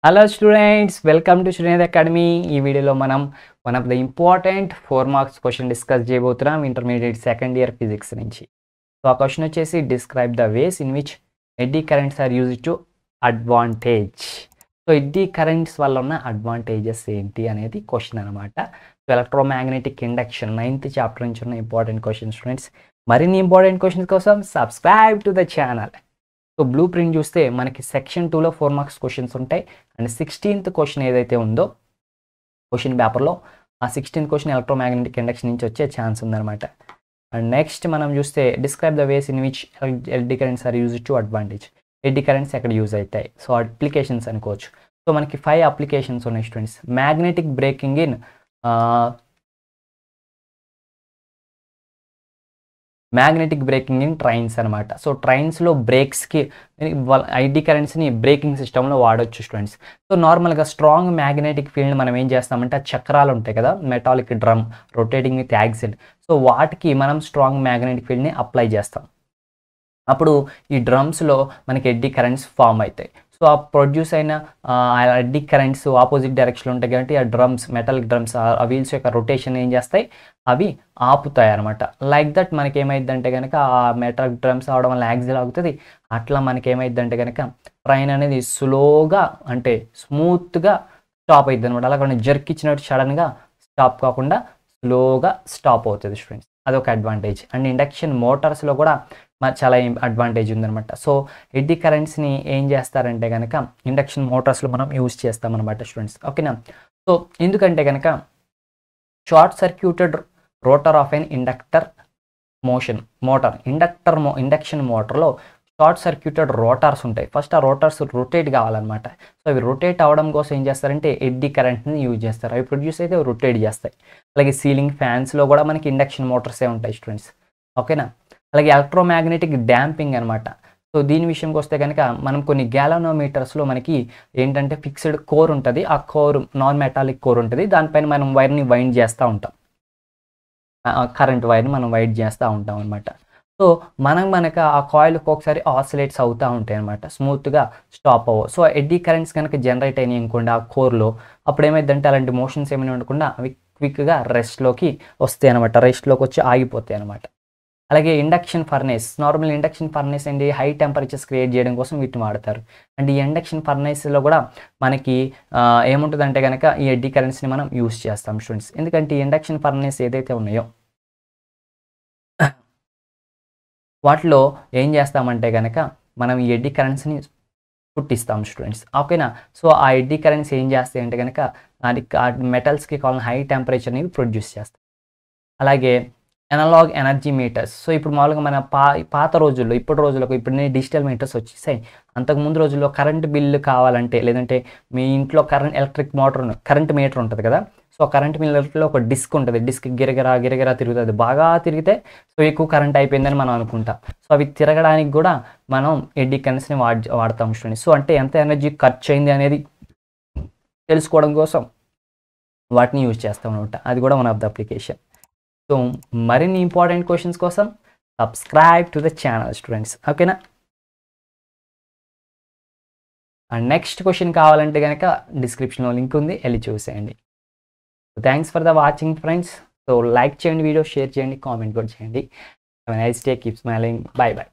Hello students, welcome to Student Academy. ఈ వీడియోలో మనం one of the important 4 marks question discuss చేయబోతున్నాం intermediate second year physics నుంచి. So ఆ క్వశ్చన్ వచ్చేసి describe the ways in which eddy currents are used to advantage. So eddy currents వల్ల ఉన్న advantages ఏంటి అనేది క్వశ్చన్ అనమాట. So electromagnetic induction 9th chapter నుంచి ఉన్న ఇంపార్టెంట్ క్వశ్చన్ స్టూడెంట్స్. మరిన్ని ఇంపార్టెంట్ క్వశ్చన్స్ కోసం subscribe to the channel. So blue print చూస్తే మనకి సెక్షన్ 2లో 4 మార్క్స్ క్వశ్చన్స్ ఉంటాయి అండ్ 16th క్వశ్చన్ ఏదైతే ఉందో క్వశ్చన్ పేపర్లో ఆ 16th క్వశ్చన్ ఎలక్ట్రోమాగ్నెటిక్ ఇండక్షన్ నుంచి వచ్చే ఛాన్స్ ఉందన్నమాట. అండ్ నెక్స్ట్ మనం చూస్తే describe the ways in which eddy currents are used to advantage. Eddy currents ఎక్కడ యూజ్ అవుతాయి? సో అప్లికేషన్స్ అనుకోవచ్చు. సో మనకి 5 అప్లికేషన్స్ ఉన్నాయి students. Magnetic braking in magnetic braking in trains అనమాట. సో ట్రైన్స్లో బ్రేక్స్కి ఐడి కరెంట్స్ని బ్రేకింగ్ సిస్టంలో వాడవచ్చు స్టూడెంట్స్. సో నార్మల్గా స్ట్రాంగ్ మ్యాగ్నెటిక్ ఫీల్డ్ మనం ఏం చేస్తామంటే ఆ చక్రాలు ఉంటాయి కదా, metallic drum rotating with axle. So వాటికి మనం స్ట్రాంగ్ మ్యాగ్నెటిక్ ఫీల్డ్ని అప్లై చేస్తాం. అప్పుడు ఈ డ్రమ్స్లో మనకి ఎడ్డీ కరెంట్స్ ఫామ్ అవుతాయి. సో ఆ ప్రొడ్యూస్ అయిన ఎడ్డీ కరెంట్స్ ఆపోజిట్ డైరెక్షన్లో ఉంటాయి కాబట్టి ఆ డ్రమ్స్ మెటల్ డ్రమ్స్ ఆ వీల్స్ యొక్క రొటేషన్ ఏం చేస్తాయి, అవి ఆపుతాయి అనమాట. లైక్ దట్ మనకి ఏమైందంటే కనుక ఆ మెటల్ డ్రమ్స్ అవడం వల్ల యాక్సిల్ ఆగుతుంది. అట్లా మనకి ఏమైందంటే కనుక ట్రైన్ అనేది స్లోగా అంటే స్మూత్గా స్టాప్ అవుతుంది అనమాట. అలా జర్క్ ఇచ్చినట్టు సడన్గా స్టాప్ కాకుండా స్లోగా స్టాప్ అవుతుంది స్టూడెంట్స్. అదొక అడ్వాంటేజ్. అండ్ ఇండక్షన్ మోటార్స్లో కూడా చాలా అడ్వాంటేజ్ ఉందన్నమాట. సో ఎడ్డీ కరెంట్స్ని ఏం చేస్తారంటే కనుక ఇండక్షన్ మోటార్స్లో మనం యూజ్ చేస్తామన్నమాట స్టూడెంట్స్. ఓకేనా? సో ఎందుకంటే కనుక short circuited rotor of an inductor motor induction మోటార్లో షార్ట్ సర్క్యూటెడ్ రోటార్స్ ఉంటాయి. ఫస్ట్ ఆ రోటార్స్ రొటేట్ కావాలన్నమాట. సో అవి రొటేట్ అవ్వడం కోసం ఏం చేస్తారంటే ఎడ్డీ కరెంట్ని యూజ్ చేస్తారు. అవి ప్రొడ్యూస్ అయితే అవి రొటేట్ చేస్తాయి. అలాగే సీలింగ్ ఫ్యాన్స్లో కూడా మనకి ఇండక్షన్ మోటార్సే ఉంటాయి స్టూడెంట్స్. ఓకేనా? అలాగే ఎలక్ట్రోమాగ్నెటిక్ డ్యాంపింగ్ అనమాట. సో దీని విషయంకి వస్తే కనుక మనం కొన్ని గ్యాలనోమీటర్స్లో మనకి ఏంటంటే ఫిక్స్డ్ కోర్ ఉంటుంది. ఆ కోర్ నాన్ మెటాలిక్ కోర్ ఉంటుంది. దానిపైన మనం వైర్ని వైండ్ చేస్తూ ఉంటాం. కరెంట్ వైర్ని మనం వైండ్ చేస్తూ ఉంటాం అనమాట. సో మనకు ఆ కాయిల్ ఒక్కొక్కసారి ఆసిలేట్స్ అవుతూ ఉంటాయి అనమాట, స్మూత్గా స్టాప్ అవ్వవు. సో ఎడ్డీ కరెంట్స్ కనుక జనరేట్ అయినాయి అనుకోండి ఆ కోర్లో, అప్పుడు ఏమైందంటే అలాంటి మోషన్స్ ఏమైనా ఉండకుండా అవి క్విక్గా రెస్ట్లోకి వస్తాయి అనమాట. రెస్ట్లోకి వచ్చి ఆగిపోతాయి అనమాట. అలాగే induction furnace, normal induction furnace అండి హై టెంపరేచర్స్ క్రియేట్ చేయడం కోసం వీటిని వాడతారు. అండ్ ఈ ఇండక్షన్ ఫర్నేస్లో కూడా మనకి ఏముంటుందంటే కనుక ఈ ఎడ్డీ కరెంట్స్ని మనం యూజ్ చేస్తాం స్టూడెంట్స్. ఎందుకంటే ఈ ఇండక్షన్ ఫర్నేస్ ఏదైతే ఉన్నాయో వాటిలో ఏం చేస్తామంటే కనుక మనం ఈ ఎడ్డీ కరెంట్స్ని పుట్టిస్తాం స్టూడెంట్స్. ఓకేనా? సో ఆ ఎడ్డీ కరెంట్స్ ఏం చేస్తాయి అంటే కనుక అది మెటల్స్కి కావాలని హై టెంపరేచర్ని ప్రొడ్యూస్ చేస్తాయి. అలాగే అనలాగ్ ఎనర్జీ మీటర్స్. సో ఇప్పుడు మామూలుగా మన పాత రోజుల్లో ఇప్పుడు డిజిటల్ మీటర్స్ వచ్చేసాయి. అంతకుముందు రోజుల్లో కరెంట్ బిల్లు కావాలంటే లేదంటే మీ ఇంట్లో కరెంట్ మీటర్ ఉంటుంది కదా. సో కరెంట్ మీటర్లో ఒక డిస్క్ ఉంటుంది. డిస్క్ గిరగిరా తిరుగుతుంది. బాగా తిరిగితే సో ఎక్కువ కరెంట్ అయిపోయిందని మనం అనుకుంటాం. సో అవి తిరగడానికి కూడా మనం ఎడ్డీ కరెంట్స్ని వాడతాం స్టూడెంట్స్. సో అంటే ఎంత ఎనర్జీ ఖర్చు అయింది అనేది తెలుసుకోవడం కోసం వాటిని యూజ్ చేస్తాం అనమాట. అది కూడా one of the application. So మరిన్ని ఇంపార్టెంట్ క్వశ్చన్స్ కోసం subscribe to the channel students. ఓకేనా? అండ్ నెక్స్ట్ క్వశ్చన్ కావాలంటే కనుక డిస్క్రిప్షన్లో లింక్ ఉంది, వెళ్ళి చూసేయండి. Thanks for the watching friends. So like చేయండి, వీడియో షేర్ చేయండి, కామెంట్ కూడా చేయండి. Have a nice day, keep smiling, by by.